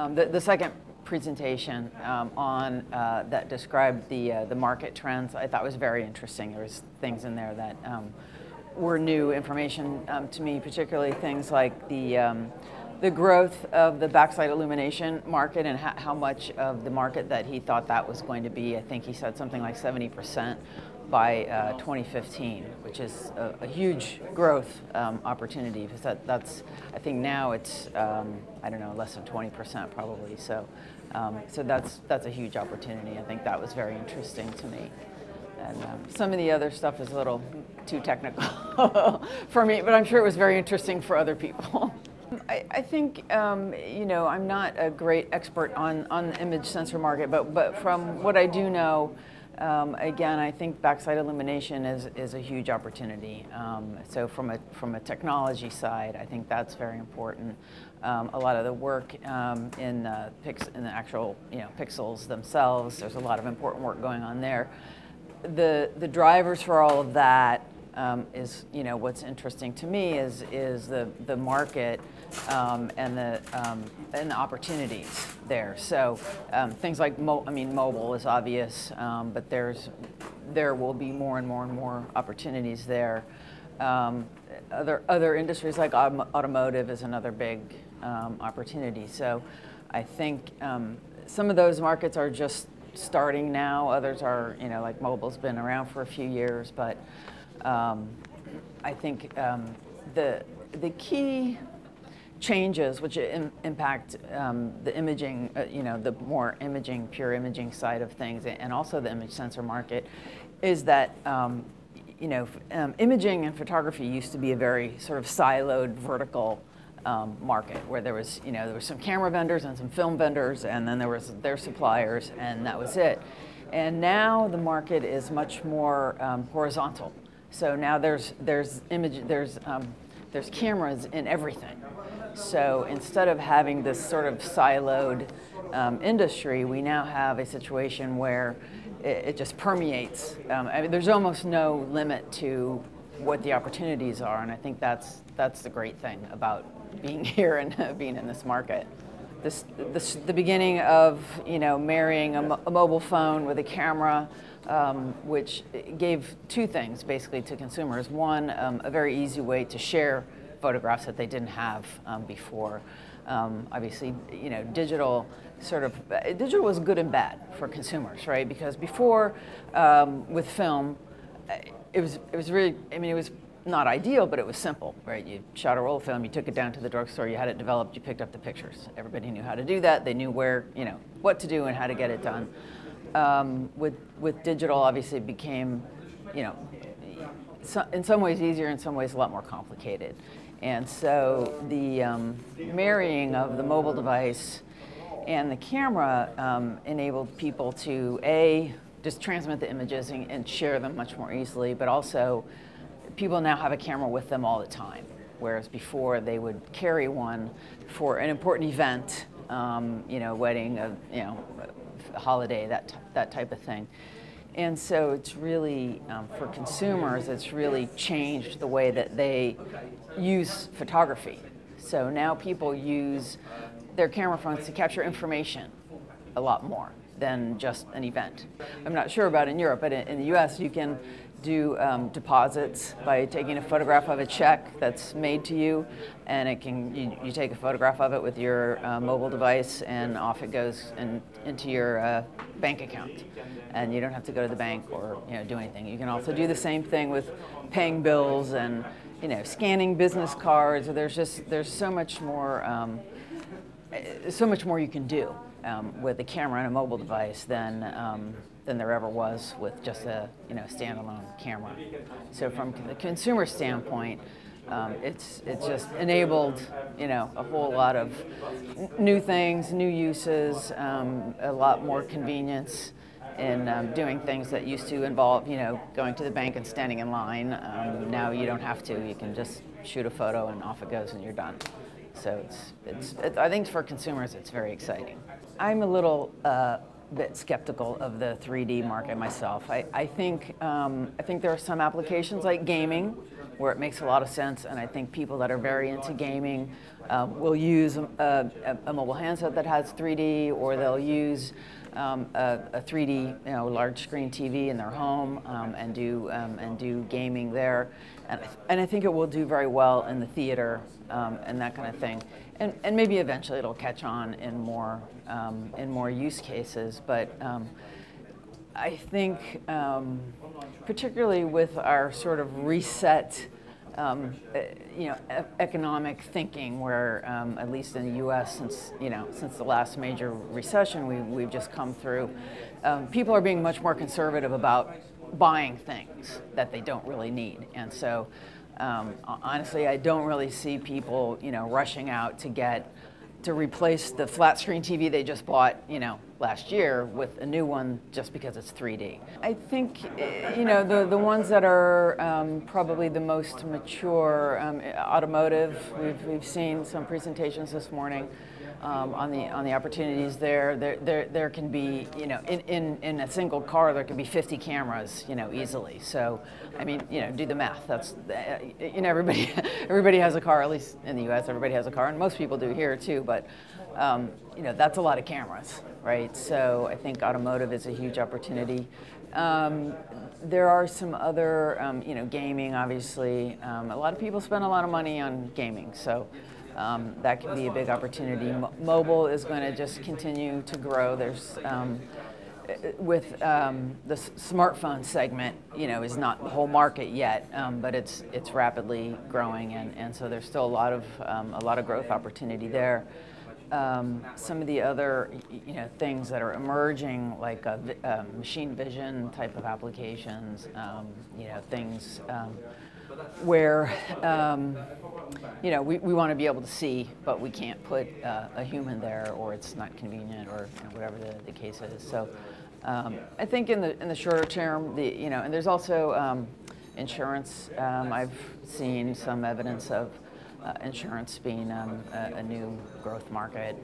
The second presentation on that described the market trends I thought was very interesting. There was things in there that were new information to me, particularly things like the growth of the backside illumination market and how much of the market that he thought that was going to be. I think he said something like 70% by 2015, which is a huge growth opportunity, because that's, I think now it's, I don't know, less than 20% probably. So that's a huge opportunity. I think that was very interesting to me. And some of the other stuff is a little too technical for me, but I'm sure it was very interesting for other people. I think, you know, I'm not a great expert on the image sensor market, but from what I do know, again, I think backside illumination is a huge opportunity. So from a technology side, I think that's very important. A lot of the work in the actual, you know, pixels themselves, there's a lot of important work going on there. The drivers for all of that is, you know, what's interesting to me is the market and the opportunities there. So things like mobile is obvious, but there will be more and more opportunities there. Other industries like automotive is another big opportunity. So I think some of those markets are just starting now. Others are, you know, like mobile's been around for a few years, but I think the key changes which impact the imaging, you know, the more pure imaging side of things, and also the image sensor market, is that you know, imaging and photography used to be a very sort of siloed vertical market, where there was, you know, there were some camera vendors and some film vendors, and then there was their suppliers, and that was it. And now the market is much more horizontal. So now there's cameras in everything. So instead of having this sort of siloed industry, we now have a situation where it just permeates. I mean, there's almost no limit to what the opportunities are, and I think that's the great thing about being here and being in this market. The beginning of, you know, marrying a mobile phone with a camera, which gave two things basically to consumers. One, a very easy way to share photographs that they didn't have before. Obviously, you know, digital was good and bad for consumers, right? Because before, with film, it was really, I mean, it was not ideal, but it was simple, right? You shot a roll of film, you took it down to the drugstore, you had it developed, you picked up the pictures. Everybody knew how to do that. They knew where, you know, what to do and how to get it done. With digital, obviously, it became, you know, in some ways easier, in some ways a lot more complicated. And so the marrying of the mobile device and the camera enabled people to, just transmit the images and share them much more easily, but also people now have a camera with them all the time, whereas before they would carry one for an important event, you know, wedding, you know, a holiday, that type of thing. And so it's really, for consumers, it's really changed the way that they use photography. So now people use their camera phones to capture information a lot more than just an event. I'm not sure about in Europe, but in the US you can do deposits by taking a photograph of a check that's made to you, and it can, you take a photograph of it with your mobile device, and off it goes into your bank account, and you don't have to go to the bank or, you know, do anything. You can also do the same thing with paying bills and, you know, scanning business cards. There's so much more you can do with a camera and a mobile device than there ever was with just a, you know, standalone camera. So from the consumer standpoint, it's just enabled, you know, a whole lot of new things, new uses, a lot more convenience in doing things that used to involve, you know, going to the bank and standing in line. Now you don't have to. You can just shoot a photo and off it goes and you're done. So I think for consumers it's very exciting. I'm a little bit skeptical of the 3D market myself. I think there are some applications like gaming where it makes a lot of sense, and I think people that are very into gaming will use a mobile handset that has 3D, or they'll use a 3D, large screen TV in their home and do gaming there, and I think it will do very well in the theater and that kind of thing, and maybe eventually it'll catch on in more use cases. But I think particularly with our sort of reset, economic thinking, where at least in the U.S. since the last major recession we've just come through, people are being much more conservative about buying things that they don't really need, and so honestly, I don't really see people rushing out to replace the flat screen TV they just bought last year with a new one just because it's 3D. I think the ones that are probably the most mature, automotive. We've seen some presentations this morning on the opportunities there. There can be in a single car there can be 50 cameras easily. So I mean do the math. That's everybody has a car, at least in the U.S. Everybody has a car, and most people do here too. But that's a lot of cameras, right? So I think automotive is a huge opportunity. There are some other, gaming, obviously. A lot of people spend a lot of money on gaming, so that can be a big opportunity. Mobile is going to just continue to grow. There's, with the smartphone segment, is not the whole market yet, but it's rapidly growing, and so there's still a lot of growth opportunity there. Some of the other things that are emerging, like machine vision type of applications, things where we want to be able to see, but we can't put a human there, or it's not convenient, or whatever the case is. So I think in the shorter term, and there's also insurance. I've seen some evidence of insurance being a new growth market.